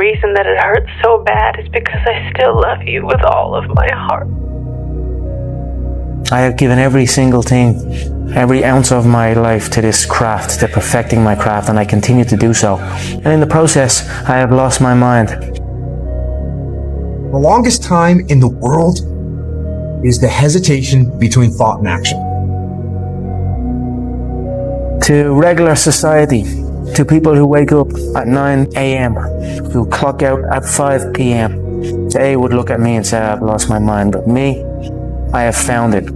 reason that it hurts so bad is because I still love you with all of my heart. I have given every single thing, every ounce of my life to this craft, to perfecting my craft, and I continue to do so. And in the process, I have lost my mind. The longest time in the world is the hesitation between thought and action. To regular society, to people who wake up at 9 a.m., who clock out at 5 p.m., they would look at me and say, I've lost my mind. But me, I have found it.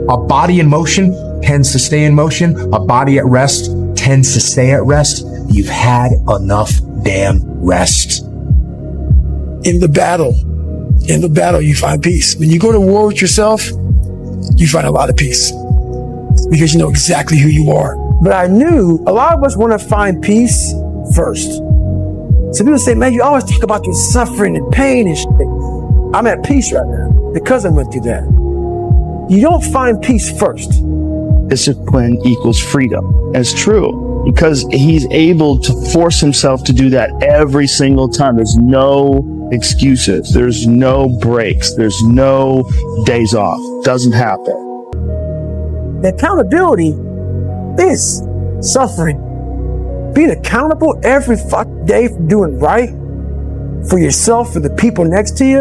A body in motion tends to stay in motion. A body at rest tends to stay at rest. You've had enough damn rest. In the battle, you find peace. When you go to war with yourself, you find a lot of peace because you know exactly who you are. But I knew a lot of us want to find peace first. So people say, man, you always talk about your suffering and pain and shit. I'm at peace right now because I went through that. You don't find peace first. Discipline equals freedom. It's true because he's able to force himself to do that every single time. There's no excuses. There's no breaks. There's no days off. Doesn't happen. The accountability is suffering. Being accountable every fucking day for doing right for yourself, for the people next to you,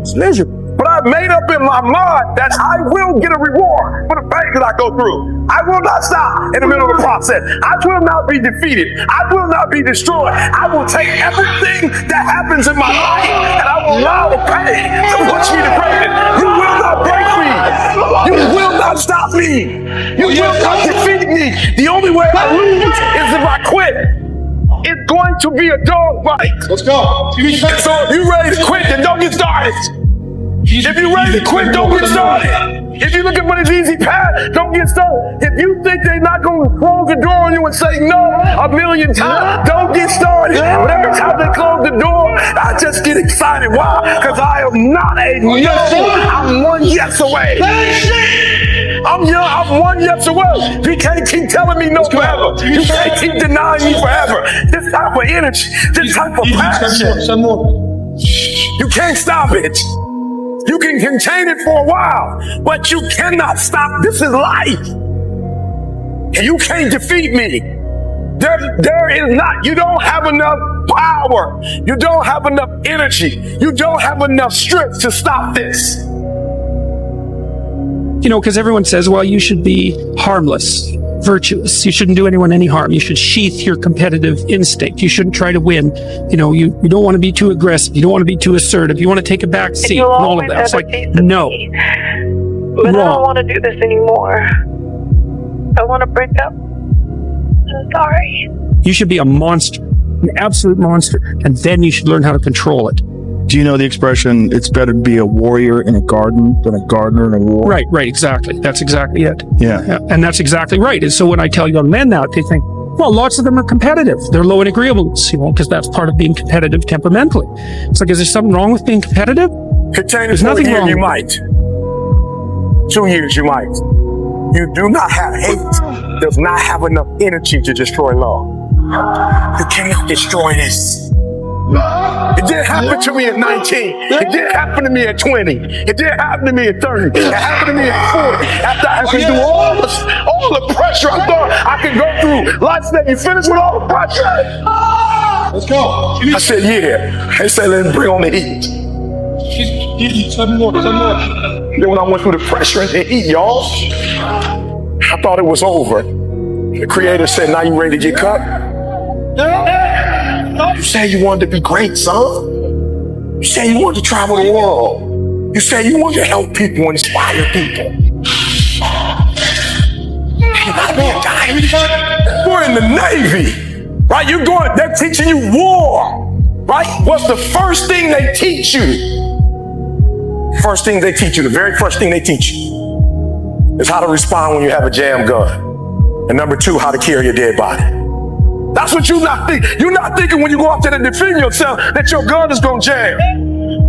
it's miserable. But I've made up in my mind that I will get a reward for the pain that I go through. I will not stop in the middle of the process. I will not be defeated. I will not be destroyed. I will take everything that happens in my life and I will allow the pain to push me to greatness. You will not break me. You will not stop me. You will not defeat me. The only way I lose is if I quit. It's going to be a dog fight. Let's go. So if you're ready to quit, then don't get started. If you're ready to quit, don't get started. If you're looking for this easy path, don't get started. If you think they're not going to close the door on you and say no a million times, don't get started. But every time they close the door, I just get excited. Why? Because I am not a no. I'm one yes away. I'm young, I'm one yes away. You can't keep telling me no forever. You can't keep denying me forever. This type of energy, this type of passion. You can't stop it. You can contain it for a while, but you cannot stop. This is life. And you can't defeat me. There is not, you don't have enough power. You don't have enough energy. You don't have enough strength to stop this. You know, because everyone says, well, you should be harmless, virtuous. You shouldn't do anyone any harm. You should sheath your competitive instinct. You shouldn't try to win. You know, you don't want to be too aggressive. You don't want to be too assertive. You want to take a back seat and all of that. It's like, no. But wrong. I don't want to do this anymore. I want to break up. I'm sorry. You should be a monster, an absolute monster, and then you should learn how to control it. Do you know the expression, it's better to be a warrior in a garden than a gardener in a war? Right, exactly. That's exactly it. Yeah. And that's exactly right. And so when I tell young men that, they think, well, lots of them are competitive. They're low in agreeableness, you know, because that's part of being competitive temperamentally. It's like, is there something wrong with being competitive? There's nothing wrong. You might. 2 years, you might. You do not have hate. Does not have enough energy to destroy love. You cannot destroy this. It didn't happen to me at 19. It didn't happen to me at 20. It didn't happen to me at 30. It happened to me at 40. After I went through all the pressure I thought I could go through. Life said, you finished with all the pressure? Let's go. I said, yeah. They said, let's bring on the heat. Seven more. Then when I went through the pressure and the heat, y'all, I thought it was over. The creator said, now you ready to get cut? You said you wanted to be great, son. You said you wanted to travel the world. You said you wanted to help people, inspire people. You're not being dying. You're in the Navy, right? They're teaching you war, right? What's the first thing they teach you? First thing they teach you, the very first thing they teach you is how to respond when you have a jam gun. And number 2, how to carry a dead body. That's what you're not thinking. You're not thinking when you go out there to defend yourself that your gun is going to jam.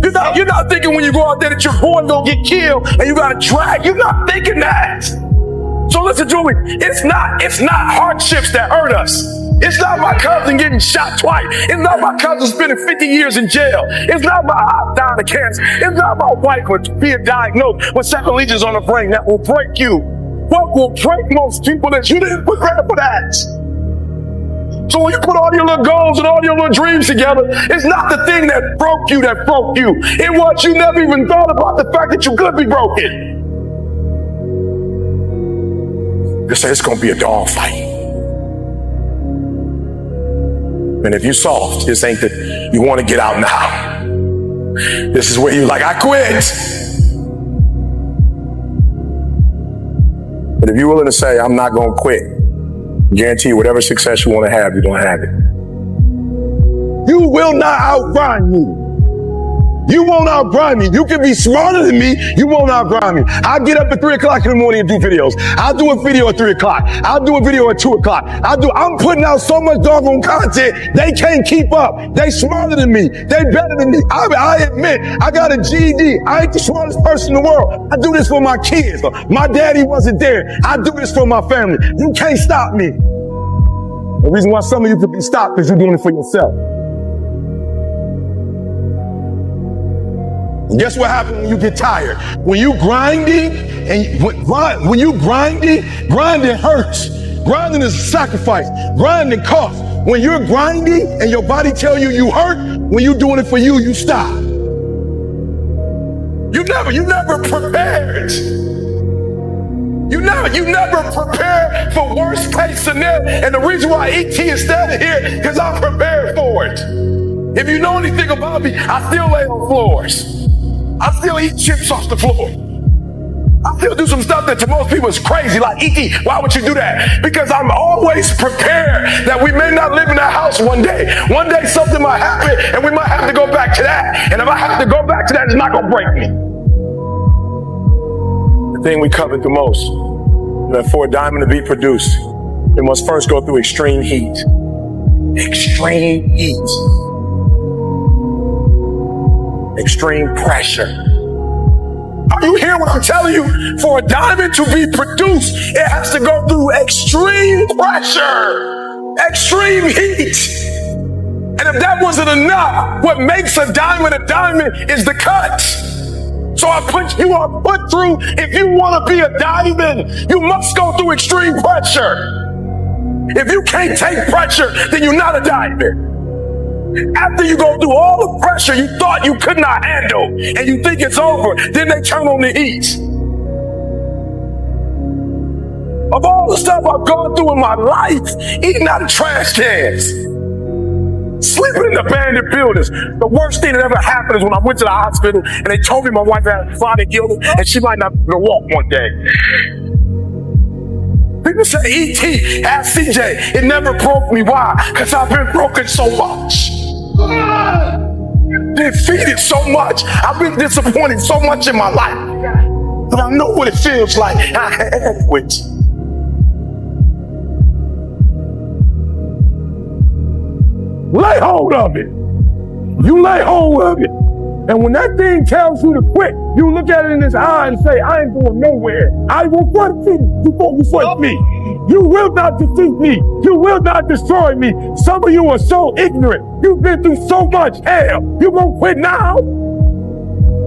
You're not thinking when you go out there that your boy's going to get killed and you got to drag. You're not thinking that. So listen to me. It's not hardships that hurt us. It's not my cousin getting shot twice. It's not my cousin spending 50 years in jail. It's not my aunt dying of cancer. It's not my wife being diagnosed with second lesions on the brain that will break you. What will break most people is you didn't prepare for that. So when you put all your little goals and all your little dreams together, it's not the thing that broke you. It was you never even thought about the fact that you could be broken. You say it's going to be a dog fight. And if you're soft, this ain't that you want to get out now. This is where you're like, I quit. But if you're willing to say, I'm not going to quit, guarantee you whatever success you want to have, you're going to have it. You will not outgrind me. You won't outgrind me. You can be smarter than me. You won't outgrind me. I'll get up at 3 o'clock in the morning and do videos. I'll do a video at 3 o'clock. I'll do a video at 2 o'clock. I'm putting out so much doggone content, they can't keep up. They smarter than me. They better than me. I admit, I got a GED. I ain't the smartest person in the world. I do this for my kids. My daddy wasn't there. I do this for my family. You can't stop me. The reason why some of you could be stopped is you're doing it for yourself. Guess what happens when you get tired? When you grinding, grinding hurts. Grinding is a sacrifice. Grinding costs. When you're grinding and your body tell you hurt, when you're doing it for you, you stop. You never prepared. You never prepared for worst case scenario. And the reason why ET is standing here, because I'm prepared for it. If you know anything about me, I still lay on floors. I still eat chips off the floor. I still do some stuff that to most people is crazy, like E.T., why would you do that? Because I'm always prepared that we may not live in that house one day. One day something might happen and we might have to go back to that. And if I have to go back to that, it's not going to break me. The thing we covered the most, that for a diamond to be produced, it must first go through extreme heat. Extreme heat. Extreme pressure. Are you hearing what I'm telling you? For a diamond to be produced, it has to go through extreme pressure, extreme heat. And if that wasn't enough, what makes a diamond is the cut. So you are put through, if you want to be a diamond, you must go through extreme pressure. If you can't take pressure, then you're not a diamond. After you go through all the pressure you thought you could not handle and you think it's over, then they turn on the heat. Of all the stuff I've gone through in my life, eating out of trash cans, sleeping in abandoned buildings. The worst thing that ever happened is when I went to the hospital and they told me my wife had chronic illness and she might not be able to walk one day. People say, E.T., ask CJ, it never broke me. Why? Because I've been broken so much. Defeated so much. I've been disappointed so much in my life. But I know what it feels like. I had quit. Lay hold of it. You lay hold of it. And when that thing tells you to quit, you look at it in its eye and say, I ain't going nowhere. I will fight you before you fight me. You will not defeat me. You will not destroy me. Some of you are so ignorant. You've been through so much hell. You won't quit now?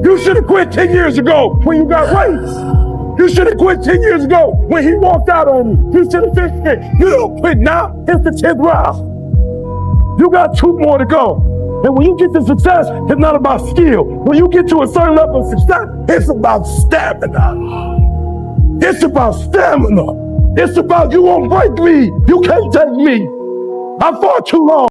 You should have quit 10 years ago when you got raped. You should have quit 10 years ago when he walked out on you. You should have fixed it. You don't quit now. It's the 10th round. You got 2 more to go. And when you get to success, it's not about skill. When you get to a certain level of success, it's about stamina. It's about stamina. It's about you won't break me. You can't take me. I fought too long.